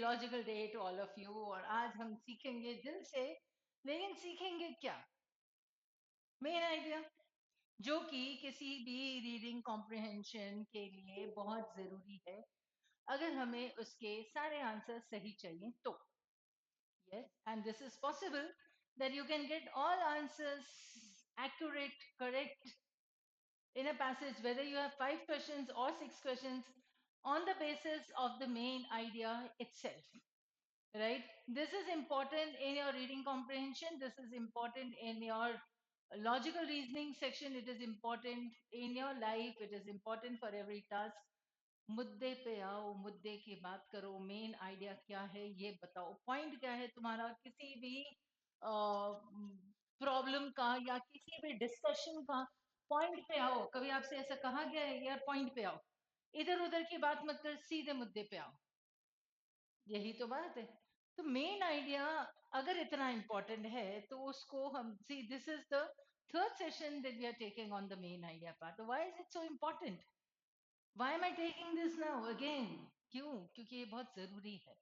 Theological day to all of you. और आज हम सीखेंगे दिल से, लेकिन सीखेंगे क्या? मेन आइडिया, जो कि किसी भी रीडिंग कॉम्प्रिहेंशन के लिए बहुत जरूरी है, अगर हमें उसके सारे आंसर सही चाहिए तो। Yes, and this is possible that you can get all answers accurate, correct in a passage, whether you have 5 questions or 6 questions, on the basis of the main idea itself. Right? This is important in your reading comprehension. This is important in your logical reasoning section. It is important in your life. It is important for every task. मुद्दे पे आओ, मुद्दे की बात करो, main idea क्या है ये बताओ, पॉइंट क्या है तुम्हारा किसी भी प्रॉब्लम का या किसी भी डिस्कशन का। पॉइंट पे आओ। कभी आपसे ऐसा कहा गया है यार पॉइंट पे आओ, इधर उधर की बात मत कर, सीधे मुद्दे पे आओ। यही तो बात है। तो मेन आइडिया अगर इतना इंपॉर्टेंट है तो उसको हम see, this is the third session that we are taking on the main idea part. Why is it so important? Why am I taking this now again? क्यों? क्योंकि ये बहुत जरूरी है।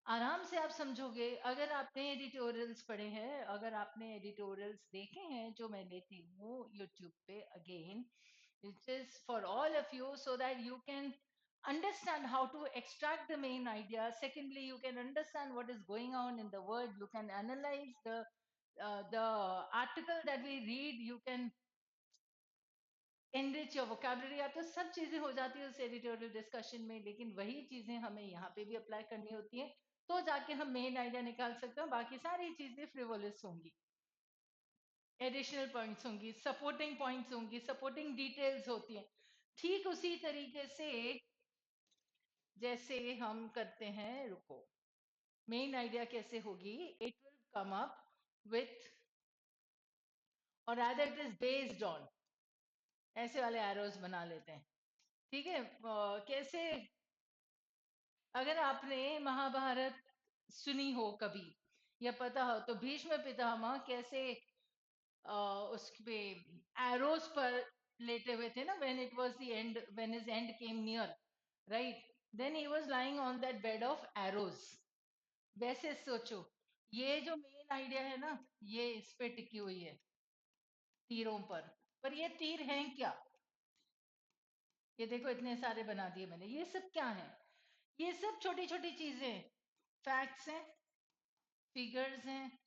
आराम से आप समझोगे अगर आपने एडिटोरियल्स पढ़े हैं, अगर आपने एडिटोरियल्स देखे हैं जो मैं लेती हूँ यूट्यूब पे। Again it is for all of you so that you can understand how to extract the main idea. Secondly, you can understand what is going on in the world. You can analyze the article that we read. You can enrich your vocabulary. या तो सब चीजें हो जाती है उस editorial discussion में, लेकिन वही चीजें हमें यहाँ पे भी अप्लाई करनी होती है, तो जाके हम मेन आइडिया निकाल सकते हैं। बाकी सारी चीजें फ्रिवोलस होंगी, एडिशनल पॉइंट्स होंगी, सपोर्टिंग पॉइंट्स होंगी, सपोर्टिंग डिटेल्स होती हैं। ठीक उसी तरीके से जैसे हम करते हैं, रुको, मेन आइडिया कैसे होगी? It will come up with, और rather it is based on, ऐसे वाले एरोज बना लेते हैं। ठीक है? कैसे? अगर आपने महाभारत सुनी हो कभी या पता हो तो भीष्म पितामह कैसे उस पे एरोस पर लेटे हुए थे ना, when it was the end, when his end came near, right, then he was lying on that bed of arrows. वैसे सोचो, ये जो मेन आइडिया है ना, ये इस पे टिकी हुई है, तीरों पर ये तीर हैं क्या? ये देखो इतने सारे बना दिए मैंने, ये सब क्या है? ये सब छोटी छोटी चीजें, फैक्ट्स हैं, फिगर्स हैं।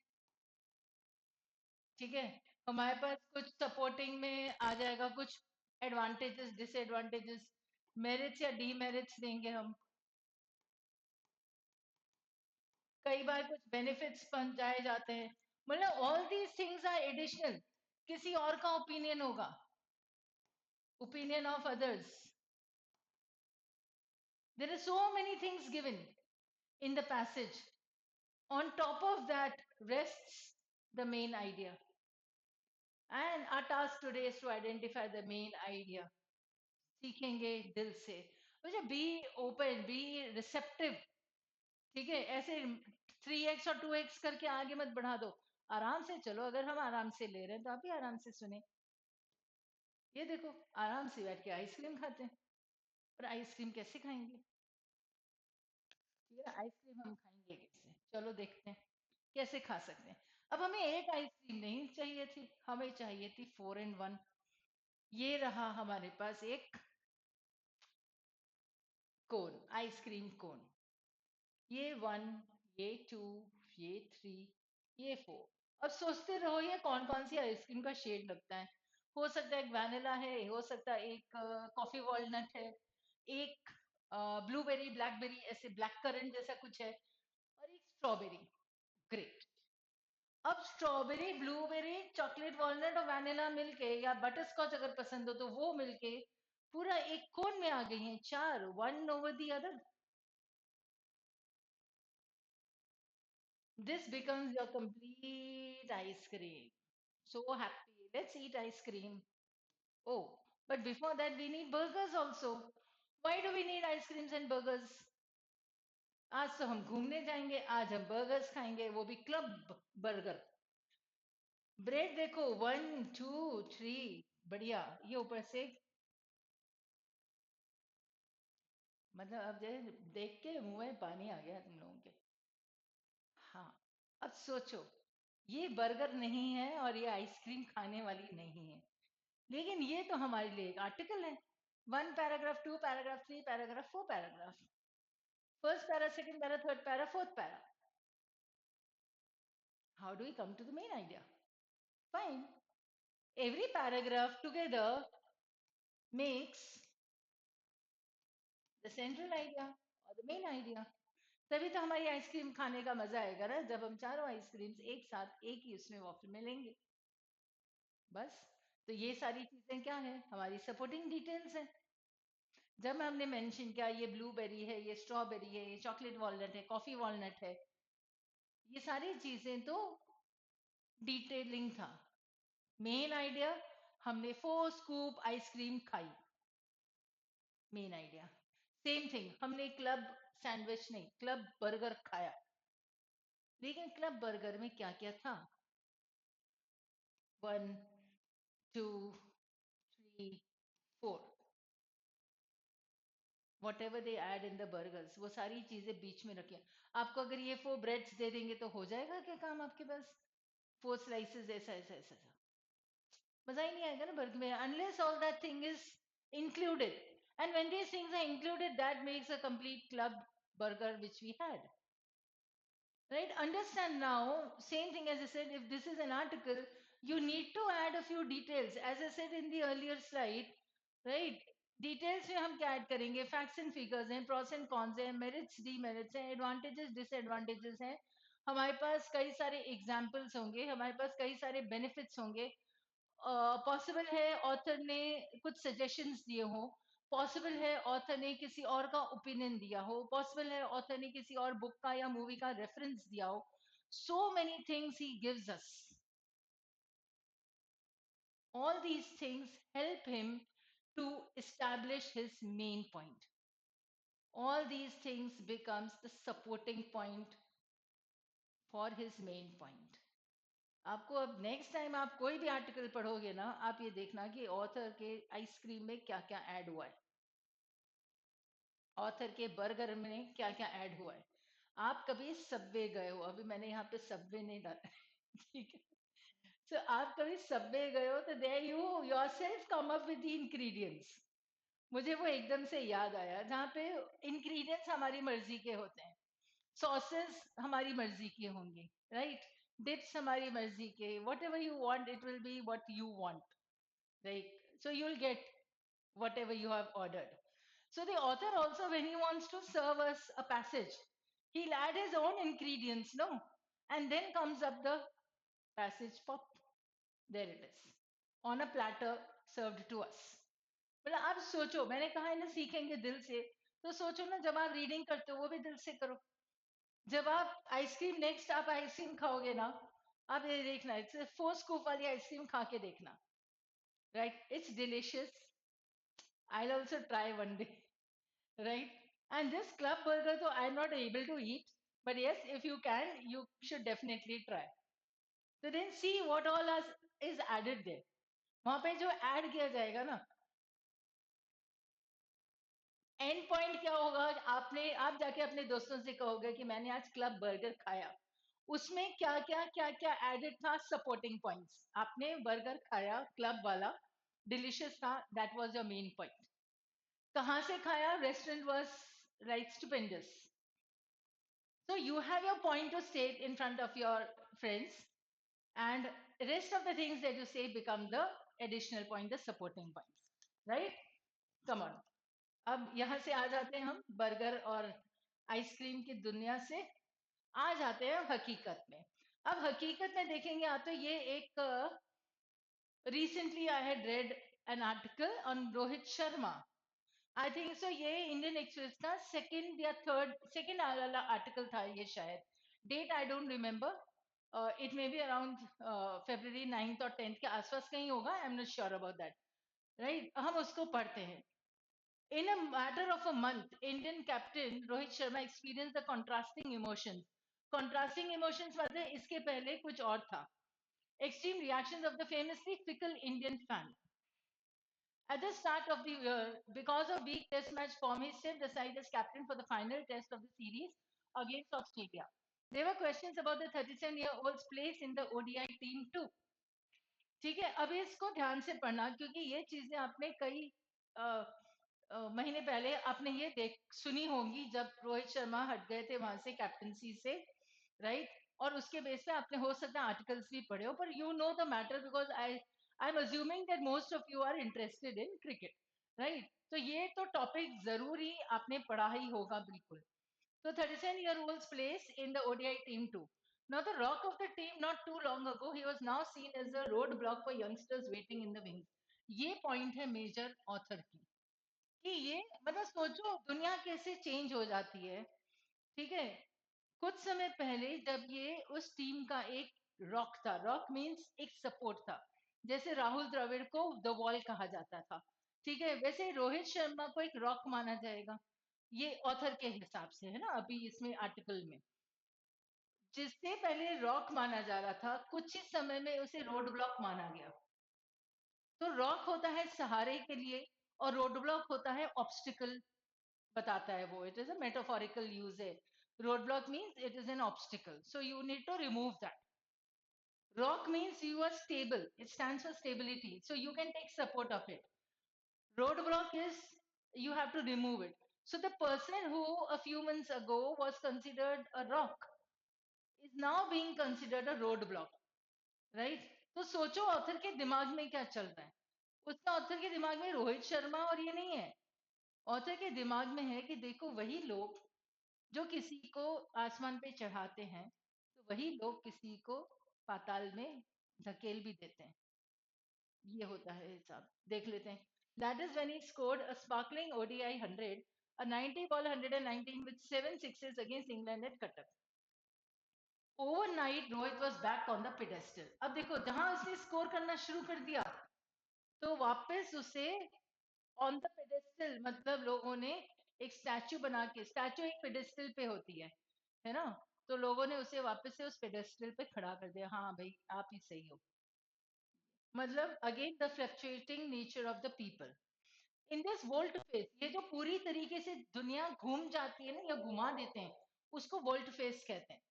ठीक है? हमारे पास कुछ सपोर्टिंग में आ जाएगा, कुछ एडवांटेजेस, डिसएडवांटेजेस, मेरिट्स या डीमेरिट्स देंगे हम। कई बार कुछ बेनिफिट्स पहुंचाए जाते हैं। मतलब all these things are additional, किसी और का ओपिनियन होगा, opinion of others. There are so many things given in the passage, on top of that rests the main idea, and our task today is to identify the main idea. सीखेंगे दिल से। मुझे be open, be receptive. ठीक है? ऐसे 3x और 2x करके आगे मत बढ़ा दो, आराम से चलो। अगर हम आराम से ले रहे हैं तो आप भी आराम से सुने। ये देखो, आराम से बैठ के आइसक्रीम खाते हैं। पर आइसक्रीम कैसे खाएंगे? ये आइसक्रीम हम खाएंगे कैसे? चलो देखते हैं कैसे खा सकते हैं। अब हमें एक आइसक्रीम नहीं चाहिए थी, हमें चाहिए थी 4 in 1। ये रहा हमारे पास एक कोन, आइसक्रीम कोन। ये 1, ये 2, ये 3, ये 4। अब सोचते रहो ये कौन कौन सी आइसक्रीम का शेड लगता है। हो सकता है एक वैनिला है, हो सकता है एक कॉफी वॉलनट है, एक ब्लूबेरी ब्लैकबेरी, ऐसे ब्लैक करंट जैसा कुछ है, और एक स्ट्रॉबेरी। ग्रेट। अब स्ट्रॉबेरी, ब्लूबेरी, चॉकलेट वॉलनट और वैनिला मिलके, या बटर स्कॉच अगर पसंद हो तो वो मिलके पूरा एक कोन में आ गई हैं, चार, one over the other. This becomes your complete ice cream. So happy. Let's eat ice cream. Oh, but before that, we need burgers also. Why do we need ice creams and burgers? आज तो हम घूमने जाएंगे, आज हम burgers खाएंगे, वो भी क्लब बर्गर। ब्रेड देखो, 1 2 3, बढ़िया। ये ऊपर से, मतलब अब जैसे देख के मुंह में पानी आ गया तुम लोगों के। हाँ, अब सोचो, ये बर्गर नहीं है और ये आइसक्रीम खाने वाली नहीं है, लेकिन ये तो हमारे लिए एक आर्टिकल है। One paragraph, two paragraph, three paragraph, four paragraph, first para, second para, third para, fourth para. How do we come to the main idea? Fine. Every paragraph together makes the central idea or the main idea. तभी तो हमारी ice cream खाने का मजा आएगा ना, जब हम चारों आइसक्रीम्स एक साथ एक ही उसमें वॉफल में लेंगे। बस। तो ये सारी चीजें क्या है, हमारी सपोर्टिंग डिटेल्स है। जब हमने मेंशन किया ये ब्लूबेरी है, ये स्ट्रॉबेरी है, ये चॉकलेट वॉलनट है, कॉफी वॉलनट है, ये सारी चीजें तो डिटेलिंग था। मेन आइडिया, हमने 4 स्कूप आइसक्रीम खाई, मेन आइडिया। सेम थिंग, हमने क्लब सैंडविच नहीं, क्लब बर्गर खाया, लेकिन क्लब बर्गर में क्या क्या था? 1 2 3 4, whatever they add in the burgers, वो सारी चीजें बीच में रखी हैं। आपको अगर ये 4 ब्रेड्स दे देंगे तो हो जाएगा क्या काम आपके पास? 4 स्लाइसेस, ऐसा ऐसा ऐसा ऐसा, मजा ही नहीं आएगा ना बर्गर में, unless all that thing is included. And when these things are included, that makes a complete club burger which we had. Right? Understand now, same thing as I said, if this is an article, you need to add a few details. As I said in the earlier slide, right? Details में हम क्या add करेंगे? Facts and figures हैं, pros and cons हैं, merits demerits हैं, advantages disadvantages हैं, हमारे पास कई सारे एग्जाम्पल्स होंगे, हमारे पास कई सारे बेनिफिट्स होंगे। पॉसिबल है ऑथर ने कुछ सजेशंस दिए हो, पॉसिबल है ऑथर ने किसी और का ओपिनियन दिया हो, पॉसिबल है ऑथर ने किसी और बुक का या मूवी का रेफरेंस दिया हो। सो many things he gives us, all these things help him to establish his main point. All these things becomes the supporting point for his main point. आपको अब नेक्स्ट टाइम आप कोई भी आर्टिकल पढ़ोगे ना, आप ये देखना कि ऑथर के आइसक्रीम में क्या क्या ऐड हुआ है, ऑथर के बर्गर में क्या क्या ऐड हुआ है। आप कभी सबवे गए हो? अभी मैंने यहाँ पे सबवे नहीं डाला ठीक है। सो आप कभी सबवे गए हो तो there you yourself come up with the ingredients. मुझे वो एकदम से याद आया, जहाँ पे इंग्रेडिएंट्स हमारी मर्जी के होते हैं, सॉसेस हमारी मर्जी के होंगे, राइट? डिप्स हमारी मर्जी के, what ever you want it will be what you want, right? So you will get whatever you have ordered. So the author also, when he wants to serve us a passage, he'll add his own ingredients, no? And then comes up the passage pop. There it is. On a platter served to us. मतलब आप सोचो, मैंने कहा है ना सीखेंगे दिल से, तो सोचो ना जब आप रीडिंग करते हो वो भी दिल से करो। जब आप आइसक्रीम, नेक्स्ट आप आइसक्रीम खाओगे ना, आप ये देखना, इट्स 4 स्कूप वाली आइसक्रीम खा के देखना, right? It's delicious, I'll also try one day, right? And this club burger, though I'm not able to eat, but yes, if you can, you should definitely try. So then see what all is added there. वहां पे जो add किया जाएगा ना, and point क्या होगा? आपने, आप जाके अपने दोस्तों से कहोगे कि मैंने आज क्लब बर्गर खाया, उसमें क्या क्या एडेड था? Supporting points. आपने बर्गर खाया क्लब वाला, डिलिशियस था, that was your main point. कहाँ से खाया? Restaurant was right stupendous. So you have your point to state in front of your friends, and rest of the things that you say become the additional point, the supporting points, right? Come on. अब यहां से आ जाते हैं हम burger और ice cream की दुनिया से, आ जाते हैं हकीकत में। अब हकीकत में देखेंगे आप तो ये एक, recently I had read an article on Rohit Sharma, I think so, ये इंडियन एक्सप्रेस का सेकंड या थर्ड, सेकंड वाला आर्टिकल था ये शायद, date I don't remember, it may be around February 9th और 10th के आसपास कहीं होगा, I am not sure about that, right? हम उसको पढ़ते हैं। In a matter of a month, Indian captain Rohit Sharma experienced the contrasting emotions. Contrasting emotions मतलब इसके पहले कुछ और था. Extreme reactions of the famously fickle Indian fan. At the start of the year, because of weak test match form, he stepped aside as captain for the final test of the series against Australia. There were questions about the 37-year-old's place in the ODI team too. ठीक है, अब इसको ध्यान से पढ़ना क्योंकि ये चीजें आपने कई अ, महीने पहले आपने ये देख सुनी होंगी जब रोहित शर्मा हट गए थे वहां से कैप्टनसी से, राइट? और उसके बेस पे आपने हो सकता है आर्टिकल्स भी पढ़े हो, पर you know the matter because I am assuming that most of you are interested in cricket, right? तो ये तो टॉपिक जरूरी आपने पढ़ा ही होगा बिल्कुल. So 37-year-old's place in the ODI team too. Now the rock of the team not too long ago, he was now seen as a roadblock for youngsters waiting in the wings. ये point है major author की कि ये मतलब सोचो दुनिया कैसे change हो जाती है. ठीक है, कुछ समय पहले जब ये उस टीम का एक रॉक था, रॉक मींस एक सपोर्ट था, जैसे राहुल द्रविड़ को द वॉल कहा जाता था. ठीक है, वैसे रोहित शर्मा को एक रॉक माना जाएगा ये ऑथर के हिसाब से, है ना? अभी इसमें आर्टिकल में जिससे पहले रॉक माना जा रहा था कुछ ही समय में उसे रोड ब्लॉक माना गया. तो रॉक होता है सहारे के लिए और रोड ब्लॉक होता है ऑब्स्टिकल, बताता है वो. It is a metaphorical use है. Road block means it is an obstacle, so you need to remove that. Rock means you are stable. It stands for stability. So you can take support of it. Roadblock is you have to remove it. So the person who a few months ago was considered a rock is now being considered a roadblock, right? तो सोचो author के दिमाग में क्या चल रहा है. उसका ऑथर के दिमाग में रोहित शर्मा और ये नहीं है. ऑथर के दिमाग में है कि देखो वही लोग जो किसी को आसमान पे चढ़ाते हैं तो वही लोग किसी को पाताल में धकेल भी देते हैं. ये होता है हिसाब. देख लेते हैं. That is when he scored a sparkling ODI 100, a 90 ball 119 with 7 sixes against England at Qatar. Overnight Rohit was back on the pedestal. अब देखो जहां उसने स्कोर करना शुरू कर दिया तो वापस उसे ऑन द पेडेस्टल, मतलब लोगों ने एक स्टैचू बना के, स्टैचू एक पेडेस्टल पे होती है ना? तो लोगों ने उसे वापस से उस पेडेस्टल पे खड़ा कर दिया. हाँ भाई आप ही सही हो. मतलब again the fluctuating nature of the people in this volt face. ये जो पूरी तरीके से दुनिया घूम जाती है ना या घुमा देते हैं उसको वोल्ट फेस कहते हैं.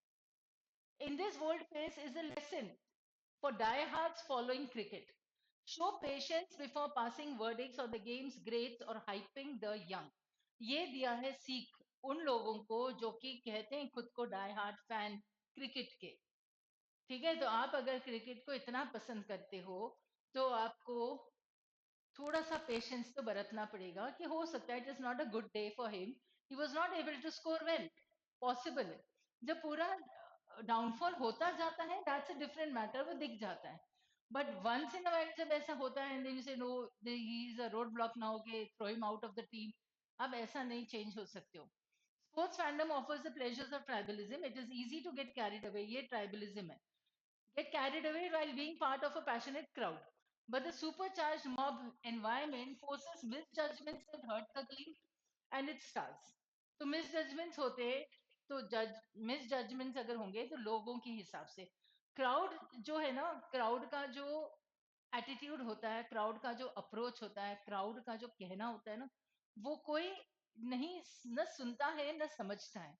In this volt face is a lesson for diehards following cricket. Show patience before passing verdicts on the game's greats or hyping the young. ये दिया है सीख उन लोगों को जो कि कहते हैं खुद को डाई हार्ट फैन क्रिकेट के. ठीक है, तो आप अगर क्रिकेट को इतना पसंद करते हो तो आपको थोड़ा सा पेशेंस तो बरतना पड़ेगा कि हो सकता है it is not a good day for him, he was not able to score well. Possible है. जब पूरा डाउनफॉल होता जाता है दैट्स अ डिफरेंट मैटर, वो दिख जाता है. But once in a while जब ऐसा होता है and you say no he is a road block now के throw him out of the team, अब ऐसा नहीं चेंज हो सकते हो. Sports fandom offers the pleasures of tribalism. It is easy to get carried away. ये tribalism है. Get carried away while being part of a passionate crowd. But the supercharged mob environment forces misjudgments that hurt the game and its stars. तो misjudgments होते हैं तो जज misjudgments अगर होंगे तो लोगों के हिसाब से. क्राउड जो है ना, क्राउड का जो एटीट्यूड होता है, क्राउड का जो अप्रोच होता है, क्राउड का जो कहना होता है ना, वो कोई नहीं न सुनता है न समझता है.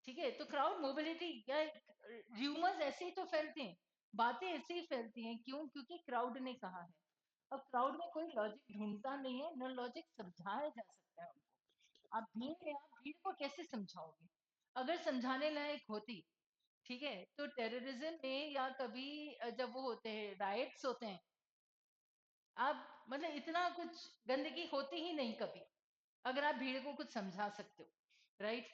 ठीक है, तो क्राउड मोबिलिटी या र्यूमर्स ऐसे ही तो फैलते हैं, बातें ऐसे ही फैलती हैं. क्यों? क्योंकि क्राउड ने कहा है. अब क्राउड में कोई लॉजिक ढूंढता नहीं है, न लॉजिक समझाया जा सकता है उनको. आप भीड़ है, आप भीड़ को कैसे समझाओगे? अगर समझाने लायक होती, ठीक है, तो टेररिज्म में या कभी जब वो होते हैं राइट्स होते हैं, आप मतलब इतना कुछ गंदगी होती ही नहीं कभी, अगर आप भीड़ को कुछ समझा सकते हो, right?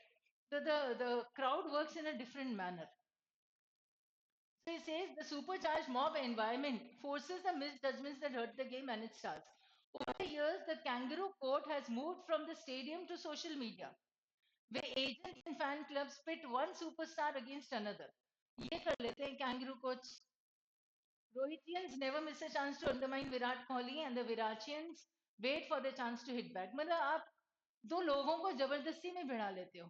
So the crowd works in a different manner. So he says the supercharged mob environment forces the misjudgments that hurt the game and its stars. Over the years, the kangaroo court has moved from the stadium to social media, where agents and fan clubs pit one superstar against another. ये कर लेते हैं kangaroo courts. Rohitians never miss a chance to undermine Virat Kohli, and the Viratians wait for the chance to hit back. मतलब आप दो लोगों को जबरदस्ती में भिड़ा लेते हो.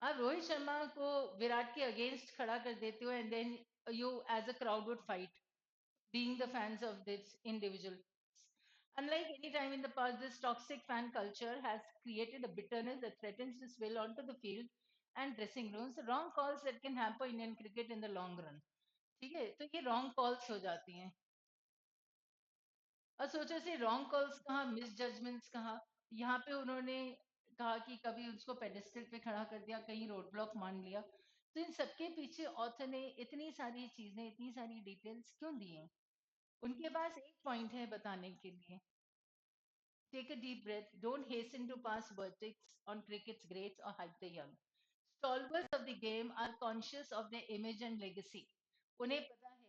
आप रोहित शर्मा को विराट के अगेंस्ट खड़ा कर देते हो and then you as a crowd would fight being the fans of this individual. Unlike any time in the past, this toxic fan culture has created a bitterness that threatens to spill onto the field and dressing rooms. Wrong calls that can hamper Indian cricket in the long run. ठीक है, तो ये wrong calls हो जाती हैं। और सोचो से रॉन्ग कॉल्स कहाँ, मिस जजमेंट्स कहाँ। यहाँ पे उन्होंने कहा कि कभी उसको पेडेस्टल पे खड़ा कर दिया, कहीं रोड ब्लॉक मान लिया। तो इन सबके पीछे ऑथर ने इतनी सारी चीजें, इतनी सारी डिटेल्स क्यों दी हैं? उनके पास एक पॉइंट है बताने के लिए। Take a deep breath, don't hesitate to pass verdicts on cricket's greats or hype the young. Stalwarts of the game are conscious of their image and legacy. उन्हें पता है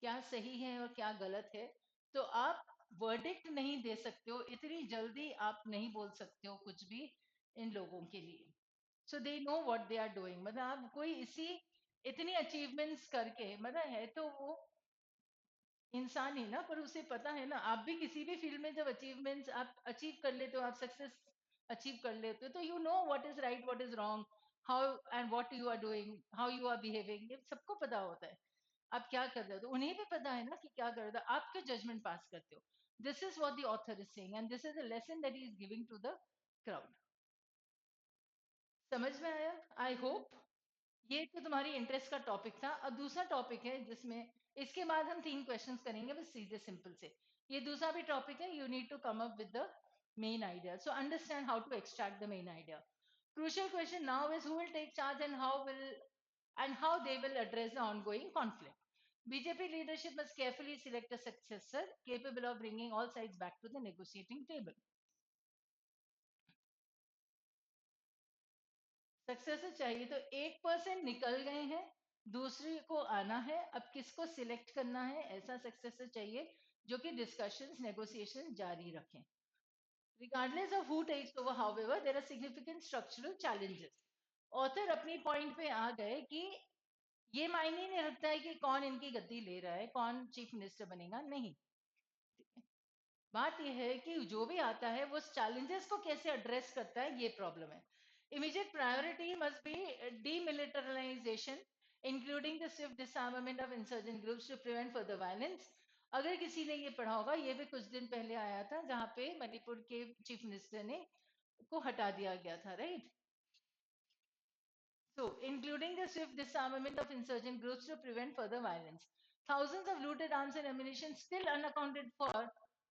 क्या सही है और क्या गलत है। तो आप वर्डिक्ट नहीं दे सकते हो, इतनी जल्दी आप नहीं बोल सकते हो कुछ भी इन लोगों के लिए। So they know what they are doing. मतलब आप कोई इसी इतनी अचीवमेंट्स करके, मतलब है तो वो इंसान ही ना, पर उसे पता है ना, आप भी किसी भी फील्ड में जब अचीवमेंट्स आप अचीव कर लेते हो, आप सक्सेस अचीव कर लेते हो, तो you know what is right, what is wrong, how and what you are doing, how you are behaving, ये सबको पता होता है। आप क्या कर रहे हो, तो उन्हें भी पता है ना कि क्या कर रहे हो, आप क्यों जजमेंट पास करते हो? This is what the author is saying and this is the lesson that he is giving to the crowd. समझ में आया? I hope. ये तो तुम्हारी इंटरेस्ट का टॉपिक था। अब दूसरा टॉपिक है जिसमें इसके बाद हम 3 क्वेश्चंस करेंगे बस सीधे सिंपल से। ये दूसरा भी टॉपिक है, you need to come up with the main idea, so understand how to extract the main idea. Crucial question now is who will take charge and how they will address the ongoing conflict. BJP leadership must carefully select a successor capable of bringing all sides back to the negotiating table. Successor चाहिए तो 1% निकल गए हैं, दूसरे को आना है, अब किसको सिलेक्ट करना है, ऐसा सक्सेसर चाहिए जो कि डिस्कशंस नेगोशिएशन जारी रखें। Regardless of who takes over, however, there are significant structural challenges. Author अपनी पॉइंट पे आ गए कि ये मायने नहीं रखता है कि कौन इनकी गद्दी ले रहा है, कौन चीफ मिनिस्टर बनेगा, नहीं। बात यह है कि जो भी आता है वो चैलेंजेस को कैसे एड्रेस करता है, ये प्रॉब्लम है। Immediate priority must be demilitarisation including the swift disarmament of insurgent groups to prevent further violence. अगर किसी ने ये पढ़ा होगा, ये भी कुछ दिन पहले आया था जहां पे मणिपुर के चीफ मिनिस्टर ने को हटा दिया गया था, right? So, including the swift disarmament of insurgent groups to prevent further violence. Thousands of looted arms and ammunition still unaccounted for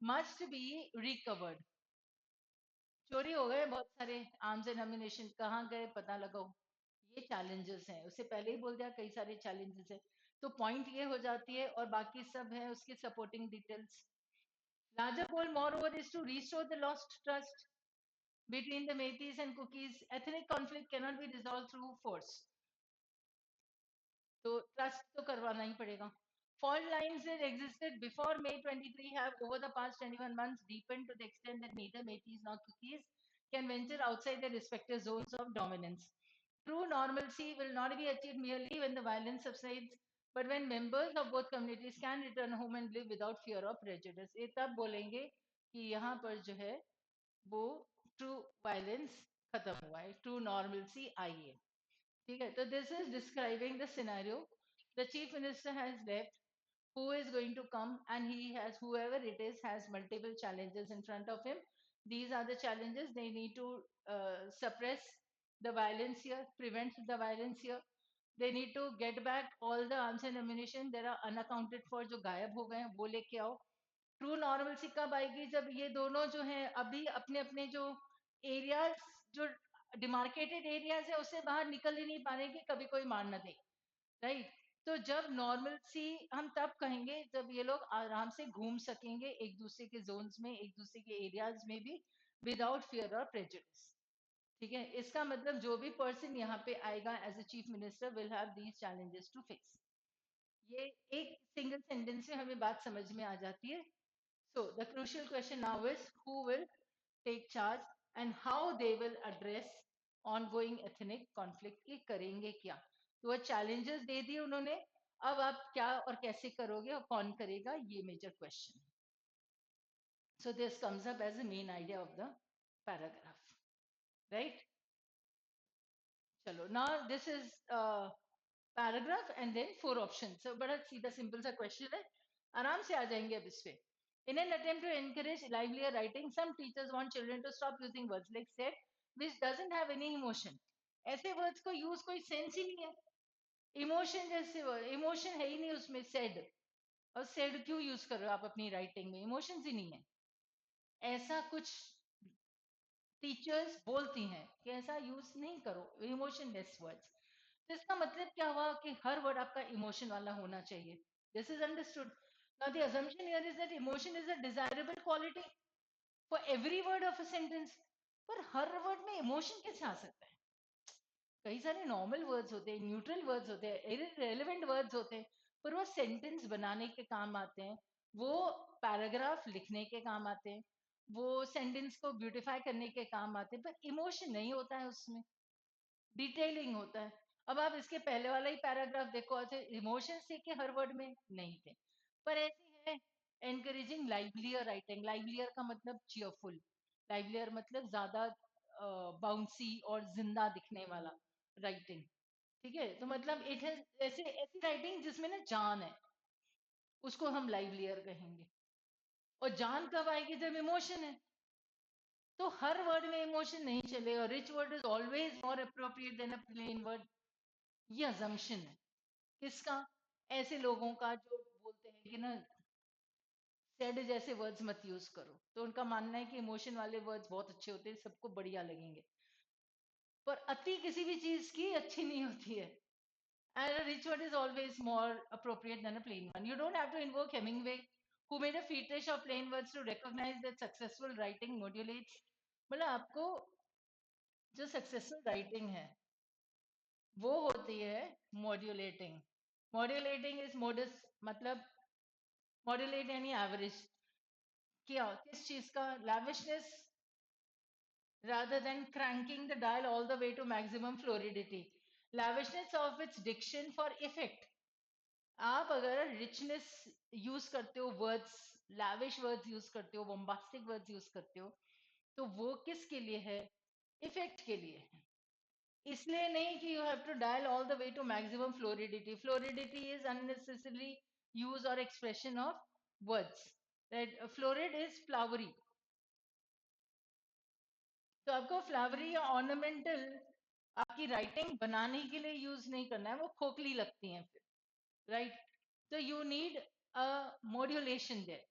must be recovered. चोरी हो गए बहुत सारे आर्म्स एंड एम्यूनेशन, कहाँ गए पता लगाओ। ये चैलेंजेस हैं, उससे पहले ही बोल दिया कई सारे चैलेंजेस हैं। तो पॉइंट ये हो जाती है और बाकी सब है उसकी supporting details. Larger goal, moreover, is to restore the lost trust between the Métis and Cookies. Ethnic conflict cannot be resolved through force. तो ट्रस्ट तो करवाना ही पड़ेगा। Fault lines that existed before May 23 have over the past 21 months deepened to the extent that neither Métis nor Cookies can venture outside their respective zones of dominance. True normalcy will not be achieved merely when the violence subsides, but when members of both communities can return home and live without fear of prejudice. ये तब बोलेंगे कि यहाँ पर जो है वो true violence खत्म हुआ है, ट्रू नॉर्मलसी आई है। ठीक है, तो this is describing the scenario. The chief minister has left, who is going to come, and he has, whoever it is, has multiple challenges in front of him. These are the challenges. They need to suppress the violence here, prevent the violence here. They need to get back all the arms and ammunition that are unaccounted for, जो गायब हो गए हैं वो लेके आओ। True normalcy कब आएगी? जब ये दोनों जो हैं अभी अपने अपने जो एरियाज, जो डिमार्केटेड एरियाज है उससे बाहर निकल ही नहीं पा रहे कि कभी कोई मार ना दे, राइट? तो जब नॉर्मल सी हम तब कहेंगे जब ये लोग आराम से घूम सकेंगे एक दूसरे के जोन्स में, एक दूसरे के एरियाज में भी, विदाउट फियर और प्रेजुडिस। ठीक है, इसका मतलब जो भी पर्सन यहाँ पे आएगा as a chief minister will have these challenges to face. ये एक सिंगल सेंटेंस में हमें बात समझ में आ जाती है। So the crucial question now is who will take charge and how they will address ongoing ethnic conflict, की करेंगे क्या। तो वो चैलेंजेस दे दिए उन्होंने, अब आप क्या और कैसे करोगे और कौन करेगा, ये major question. So this comes up as the main idea of the paragraph, right? चलो, now this is paragraph and then 4 option. So बड़ा सीधा सिंपल सा क्वेश्चन है, आराम से आ जाएंगे अब इस पे। In an attempt to encourage livelier writing, some teachers want children to stop using words like said, which doesn't have any emotion. ऐसे words को use कोई sense ही नहीं है. Emotion जैसे word, emotion है ही नहीं उसमें said. और said क्यों use कर रहे हो आप अपनी writing में? Emotions ही नहीं है. ऐसा कुछ टीचर्स बोलती हैं कि ऐसा यूज नहीं करो इमोशनलेस वर्ड्स. तो इसका मतलब क्या हुआ कि हर वर्ड आपका इमोशन वाला होना चाहिए. This is understood. Now the assumption here is that emotion is a desirable quality for every word of a sentence. पर हर वर्ड में इमोशन कैसे आ सकता है? कई सारे नॉर्मल वर्ड्स होते हैं, न्यूट्रल वर्ड्स होते हैं, इररिलेवेंट वर्ड्स होते हैं, पर वो सेंटेंस बनाने के काम आते हैं, वो पैराग्राफ लिखने के काम आते हैं, वो सेंटेंस को ब्यूटिफाई करने के काम आते हैं, पर इमोशन नहीं होता है उसमें, डिटेलिंग होता है. अब आप इसके पहले वाला ही पैराग्राफ देखो, अच्छा इमोशन थे कि हर वर्ड में नहीं थे, पर ऐसी है एनकरेजिंग लाइवलियर राइटिंग. लाइवलियर का मतलब चीयरफुल, लाइवलियर मतलब ज्यादा बाउंसी और जिंदा दिखने वाला राइटिंग. ठीक है, तो मतलब इट है ऐसे ऐसी राइटिंग जिसमें ना जान है, उसको हम लाइवलियर कहेंगे. और जान कब आएगी? जब इमोशन है. तो हर वर्ड में इमोशन नहीं चलेगा. Rich word is always more appropriate than a plain word. ये अजम्पशन है. किसका? ऐसे लोगों का जो बोलते हैं कि ना सेड जैसे वर्ड्स मत यूज करो. तो उनका मानना है कि इमोशन वाले वर्ड्स बहुत अच्छे होते हैं, सबको बढ़िया लगेंगे. पर अति किसी भी चीज की अच्छी नहीं होती है. And a rich word is always more appropriate than a plain one. You don't have to invoke Hemingway, who made a fetish of plain words to recognize that successful writing modulates. मतलब आपको जो successful writing है वो होती है modulating. Modulating is modus, मतलब modulate यानी average. क्या किस चीज का? लैविशनेस rather than cranking the dial all the way to maximum fluidity. Lavishness of its diction for effect. आप अगर रिचनेस यूज करते हो वर्ड्स, लैविश वर्ड्स यूज करते हो, बॉम्बास्टिक वर्ड्स यूज करते हो, तो वो किसके लिए है? इफेक्ट के लिए है. इसलिए नहीं कि you have to dial all the way to maximum floridity. Floridity is unnecessary use और expression of words. Florid is flowery. तो आपको फ्लावरी या ऑर्नामेंटल आपकी राइटिंग बनाने के लिए यूज नहीं करना है, वो खोखली लगती हैं फिर. राइट? तो you need a modulation there.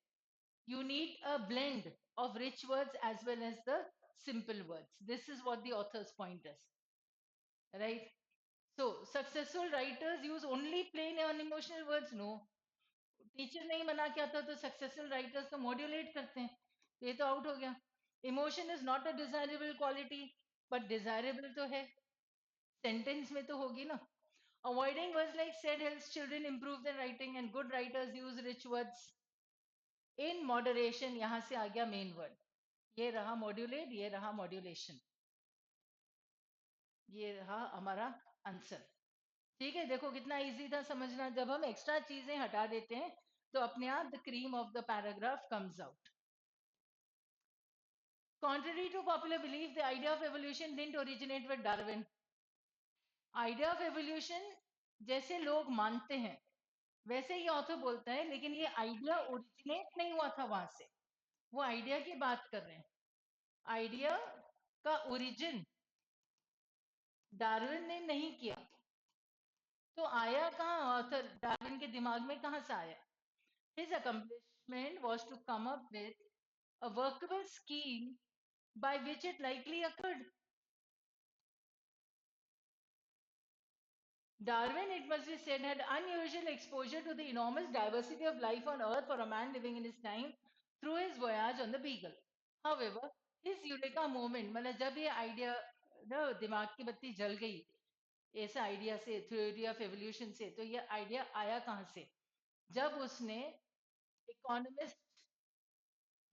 You need a blend of rich words as well as the simple words. This is what the author's point is. Right? So, successful writers use only plain and unemotional words? No. Teacher नहीं बना के आता तो successful writers तो modulate करते हैं. ये तो आउट हो गया. Emotion is not a desirable quality, but desirable तो है. सेंटेंस में तो होगी ना. Avoiding words like said helps children improve their writing, and good writers use rich words in moderation. यहां से आ गया मेन वर्ड. ये रहा मॉड्यूलेट, ये रहा मॉड्यूलेशन, ये रहा हमारा आंसर. ठीक है, देखो कितना इजी था समझना. जब हम एक्स्ट्रा चीजें हटा देते हैं तो अपने आप the cream of the paragraph comes out. Contrary to popular belief, the idea of evolution didn't originate with Darwin. Idea of evolution जैसे लोग मानते हैं वैसे ही ऑथर बोलता है, लेकिन ये आइडिया ओरिजिनेट नहीं हुआ था वहां से. वो आइडिया की बात कर रहे हैं. आइडिया का ओरिजिन डार्विन ने नहीं किया. तो आया कहाँ? ऑथर डार्विन के दिमाग में कहाँ से आया? His accomplishment was to come up with a workable scheme by which it likely occurred. Darwin, it must be said, had unusual exposure to the enormous diversity of life on Earth for a man living in his time through his voyage on the Beagle. However, his eureka moment, मतलब जब ये idea ना दिमाग की बत्ती जल गई ऐसे आइडिया से, थ्योरी ऑफ एवोल्यूशन से, तो ये आइडिया आया कहाँ से? जब उसने इकोनॉमिस्ट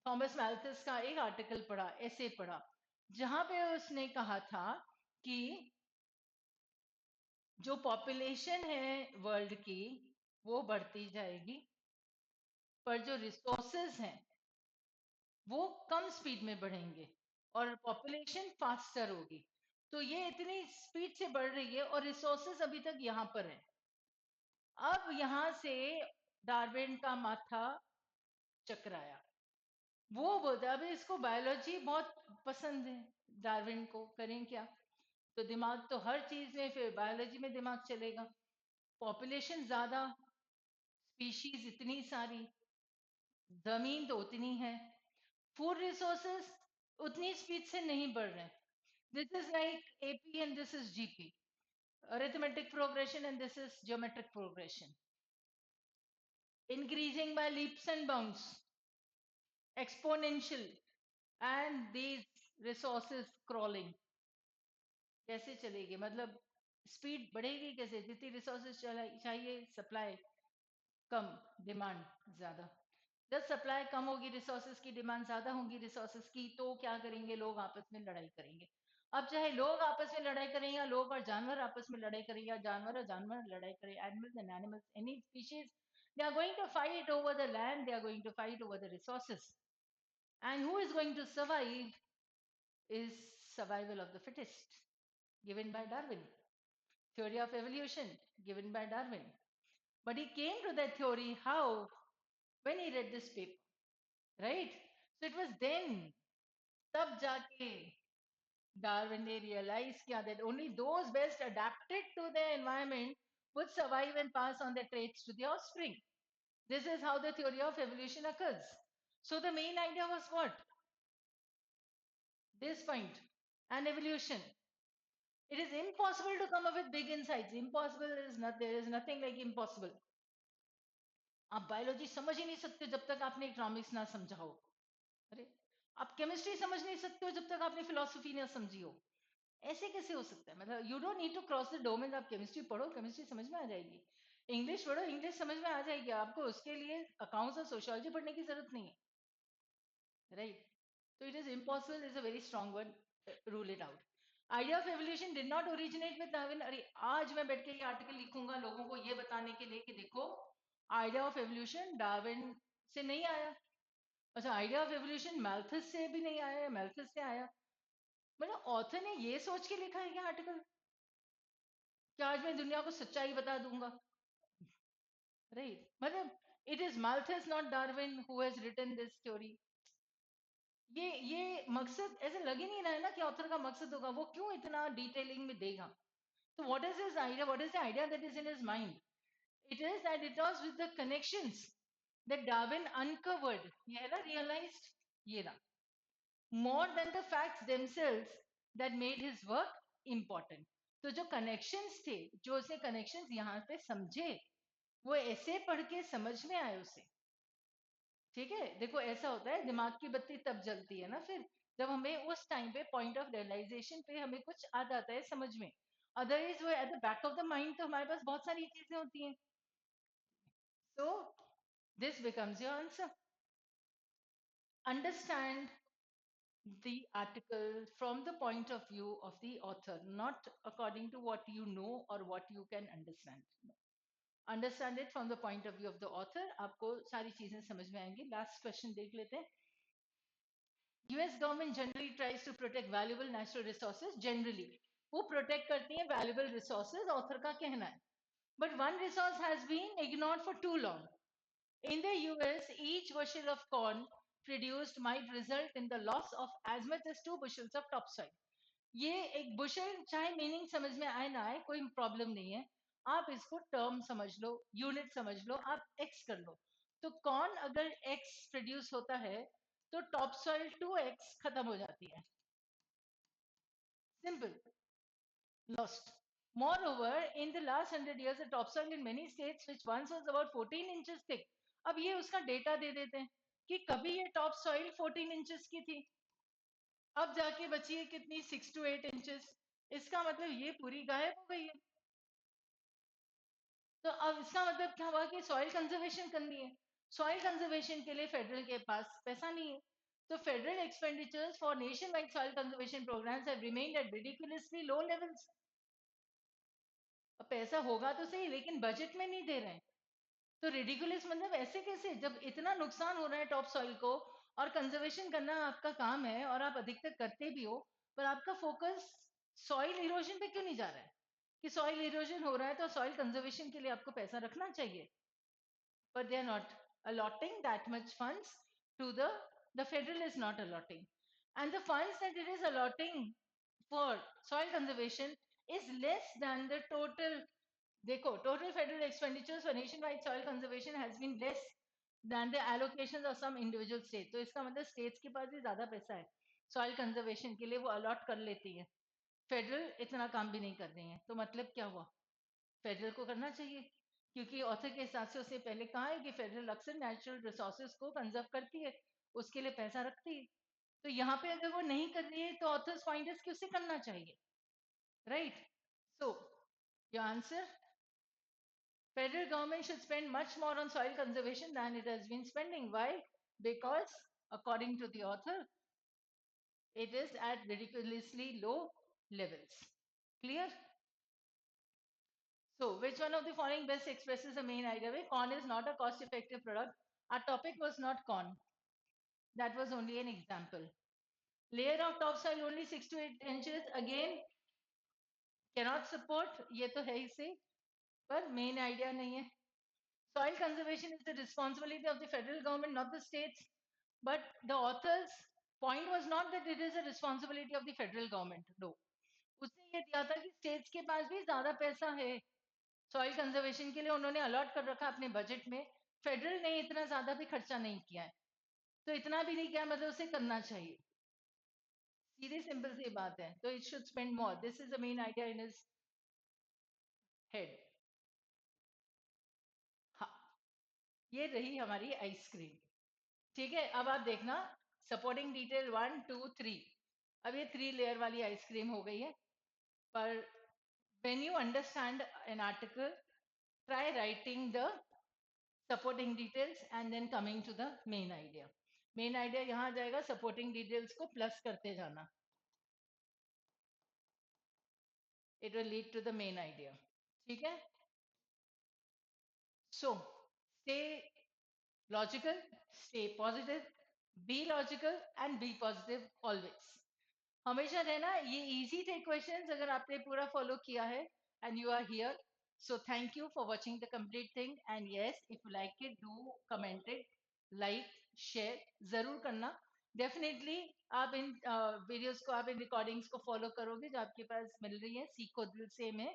थॉमस मैल्थस का एक आर्टिकल पढ़ा, ऐसे पढ़ा, जहां पे उसने कहा था कि जो पॉपुलेशन है वर्ल्ड की वो बढ़ती जाएगी, पर जो रिसोर्सेज हैं वो कम स्पीड में बढ़ेंगे और पॉपुलेशन फास्टर होगी. तो ये इतनी स्पीड से बढ़ रही है और रिसोर्सेज अभी तक यहाँ पर है. अब यहां से डार्विन का माथा चकराया. वो बोलता है अभी इसको बायोलॉजी बहुत पसंद है, डार्विन को, करें क्या? तो दिमाग तो हर चीज में, फिर बायोलॉजी में दिमाग चलेगा। पॉपुलेशन ज्यादा, स्पीशीज इतनी सारी, जमीन तो उतनी है, फूड रिसोर्सेस उतनी स्पीड से नहीं बढ़ रहे। This is like AP and this is GP, arithmetic progression and this is geometric progression, increasing by leaps and bounds, exponential, and these resources crawling. कैसे चलेगी? मतलब स्पीड बढ़ेगी कैसे? जितनी रिसोर्सेज चाहिए, सप्लाई कम, डिमांड ज्यादा। जब सप्लाई कम होगी रिसोर्सेज की, डिमांड ज्यादा होगी रिसोर्सेज की, तो क्या करेंगे? लोग आपस में लड़ाई करेंगे। अब चाहे लोग आपस में लड़ाई करें या लोग और जानवर आपस में लड़ाई करें या जानवर और जानवर लड़ाई करें, animals and animals, any species, they are going to fight over the land, they are going to fight over the resources, and who is going to survive is survival of the fittest, given by Darwin, theory of evolution, given by Darwin. But he came to that theory how? When he read this paper, right? So it was then, tab jaake Darwin ne realized kiya that only those best adapted to their environment would survive and pass on their traits to the offspring. This is how the theory of evolution occurs. So the main idea was what? This point. And evolution. It is impossible to come up with big insights. Impossible is not, there is nothing like impossible. आप biology समझ ही नहीं सकते जब तक आपने economics ना समझा हो। अरे, आप केमिस्ट्री समझ नहीं सकते हो जब तक आपने फिलोसफी ना समझी हो। ऐसे कैसे हो सकता है? मतलब you don't need to cross the domain. आप केमिस्ट्री पढ़ो, केमिस्ट्री समझ में आ जाएगी। इंग्लिश पढ़ो, इंग्लिश समझ में आ जाएगी आपको। उसके लिए अकाउंट्स और सोशियोलॉजी पढ़ने की जरूरत नहीं है, राइट? तो it is impossible is a very strong word, rule it out. Idea of evolution did not originate with Darwin. अरे, आज मैं बैठ के ये आर्टिकल लिखूंगा लोगों को ये बताने के लिए कि देखो, आइडिया ऑफ एवोल्यूशन डार्विन से नहीं आया। अच्छा, आइडिया ऑफ एवोल्यूशन मैल्थस से भी नहीं आया, मैल्थस से आया। मतलब ऑथर ने ये सोच के लिखा है क्या आर्टिकल कि आज मैं दुनिया को सच्चाई बता दूंगा, राइट? मतलब it is Malthus not Darwin who has written this theory. ये मकसद ऐसे लग ही नहीं रहा है ना कि ऑथर का मकसद होगा। वो क्यों इतना डिटेलिंग में देगा? तो what is his idea, what is the idea that is in his mind? It is that it was with the connections that Darwin uncovered, ये है ना, रियलाइज्ड, ये रहा, more than the facts themselves that made his work important. तो जो connections थे, जो उसने कनेक्शंस यहाँ पे समझे, वो ऐसे पढ़ के समझ में आए उसे। ठीक है, देखो ऐसा होता है, दिमाग की बत्ती तब जलती है ना फिर, जब हमें उस टाइम पे पॉइंट ऑफ रियलाइजेशन पे हमें कुछ आ जाता है समझ में। अदरवाइज वो at the back of the mind तो हमारे पास बहुत सारी चीजें होती हैं। So this becomes your answer. Understand the article from the point of view of the author, not according to what you know or what you can understand. Understand it from the point of view of the author, आपको सारी चीजें समझ में आएंगी। Last question देख लेते हैं। US government generally tries to protect valuable natural resources. Generally वो प्रोटेक्ट करती है वैल्यूएबल रिसोर्सेज, ऑथर का कहना है। But one resource has been ignored for too long. In the US, each bushel of corn produced might result in the loss of as much as 2 bushels of topsoil. ये एक bushel चाहे meaning समझ में आए ना आए, कोई problem नहीं है। आप इसको टर्म समझ लो, यूनिट समझ लो, आप एक्स कर लो। तो कॉर्न अगर एक्स प्रोड्यूस होता है तो टॉप सॉइल 2x खत्म हो जाती है। Simple, lost. Moreover, in the last 100 years, the topsoil in many states, which once was about 14 inches thick, अब ये उसका डेटा दे देते हैं कि कभी ये टॉप सॉइल 14 इंचेस की थी, अब जाके बची है कितनी, 6 to 8 इंचेस। इसका मतलब ये पूरी गायब हो गई है। तो अब इसका मतलब क्या हुआ कि सॉइल कंजर्वेशन करनी है। सॉइल कंजर्वेशन के लिए फेडरल के पास पैसा नहीं है। तो federal expenditures for nationwide soil conservation programmes have remained at ridiculously low levels. अब पैसा होगा तो सही, लेकिन बजट में नहीं दे रहे हैं। तो रिडिकुलस मतलब ऐसे कैसे, जब इतना नुकसान हो रहा है टॉप सॉइल को, और कंजर्वेशन करना आपका काम है और आप अधिकतर करते भी हो, पर आपका फोकस सॉइल इरोजन पे क्यों नहीं जा रहा है? कि सॉइल इरोजन हो रहा है तो सॉइल कंजर्वेशन के लिए आपको पैसा रखना चाहिए, but they are not allotting that much funds to the the federal is not allotting. And the funds that it is allotting for soil conservation is less than the total. Dekho, total federal expenditures for nationwide soil conservation has been less than the allocations of some individual state. तो इसका मतलब states के पास भी ज्यादा पैसा है soil conservation के लिए, वो allot कर लेती है. फेडरल इतना काम भी नहीं कर रही है. तो मतलब क्या हुआ? फेडरल को करना चाहिए, क्योंकि ऑथर के हिसाब से उससे पहले कहा है कि फेडरल अक्सर नेचुरल रिसोर्सेज को कंजर्व करती है, उसके लिए पैसा रखती है. तो यहाँ पे अगर वो नहीं कर रही है तो ऑथर्स फाइंडर्स की उसे करना चाहिए, right? So your answer, federal government should spend much more on soil conservation than it has been spending. Why? Because according to the author, it is at ridiculously low levels. Clear? So, which one of the following best expresses the main idea? Corn is not a cost effective product. Our topic was not corn, that was only an example. Layer of topsoil only 6 to 8 inches. Again, cannot support. ये तो है ही से, पर main idea नहीं है. Soil conservation is the responsibility of the federal government, not the states. But the author's point was not that it is a responsibility of the federal government. No. उसने ये दिया था कि स्टेट्स के पास भी ज्यादा पैसा है सॉइल कंजर्वेशन के लिए, उन्होंने अलॉट कर रखा अपने बजट में. फेडरल ने इतना ज्यादा भी खर्चा नहीं किया है, तो इतना भी नहीं किया मतलब उसे करना चाहिए. सीधी सिंपल सी बात है. तो it should spend more. This is the main idea in his head. हाँ, ये रही हमारी आइसक्रीम. ठीक है, अब आप देखना सपोर्टिंग डिटेल 1, 2, 3. अब ये 3 लेयर वाली आइसक्रीम हो गई है. पर when you understand an article, try writing the supporting details and then coming to the main idea. Main idea यहां आ जाएगा, सपोर्टिंग डिटेल्स को प्लस करते जाना. It will lead to the main idea. ठीक है. So stay logical, stay positive, be logical and be positive always. हमेशा रहना. ये इजी थे क्वेश्चंस अगर आपने पूरा फॉलो किया है and you are here. So thank you for watching the complete thing. And yes, if you like it, do comment it, like, share जरूर करना. डेफिनेटली आप इन वीडियोस को, आप इन रिकॉर्डिंग्स को फॉलो करोगे जो आपके पास मिल रही है सीखो दिल से में,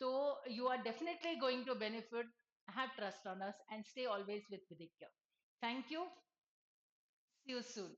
तो you are definitely going to benefit. Have trust on us and stay always with Viditya. Thank you. See you soon.